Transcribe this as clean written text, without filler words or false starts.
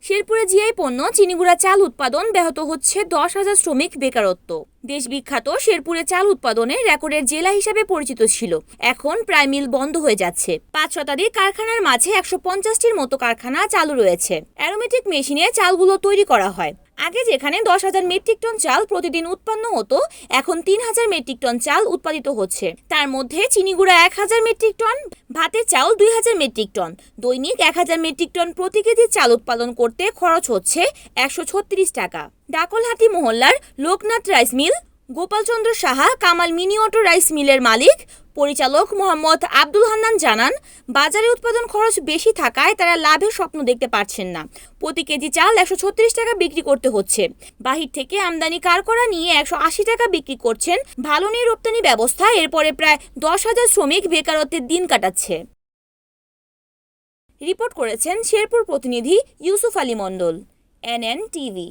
শেরপুরে জিআই পণ্য চিনিগুড়া চাল উৎপাদন ব্যাহত হচ্ছে, 10,000 শ্রমিক বেকারত্ব। দেশ বিখ্যাত শেরপুরে চাল উৎপাদনে রেকর্ডের জেলা হিসাবে পরিচিত ছিল, এখন প্রায় মিল বন্ধ হয়ে যাচ্ছে। 5 শতাধিক কারখানার মাঝে 150টির মতো কারখানা চালু রয়েছে। অ্যারোমেটিক মেশিনে চালগুলো তৈরি করা হয়। আগে যেখানে 10,000 মেট্রিক টন চাল প্রতিদিন উৎপন্ন হতো, এখন 3,000 মেট্রিক টন চাল উৎপাদিত হচ্ছে। তার মধ্যে চিনিগুড়া 1,000 মেট্রিক টন, ভাতের চাউল 2,000 মেট্রিক টন। দৈনিক 1,000 মেট্রিক টন প্রতি কেজি চাল উৎপাদন করতে খরচ হচ্ছে 136 টাকা। ডাকলহাটি মহল্লার Loknath rice mill, Gopalchandra Saha Kamal mini auto rice মিলের মালিক পরিচালক মোহাম্মদ আব্দুল হান্নান জানান, বাজারে উৎপাদন খরচ বেশি থাকায় তারা লাভের স্বপ্ন দেখতে পারছেন না। প্রতি কেজি চাল 136 টাকা বিক্রি করতে হচ্ছে। বাহির থেকে আমদানি কারখানা নিয়ে 180 টাকা বিক্রি করছেন। ভালো নেই রপ্তানি ব্যবস্থা, এরপরে প্রায় 10,000 শ্রমিক বেকারত্বের দিন কাটাচ্ছে। রিপোর্ট করেছেন শেরপুর প্রতিনিধি ইউসুফ আলী মণ্ডল, NN টিভি।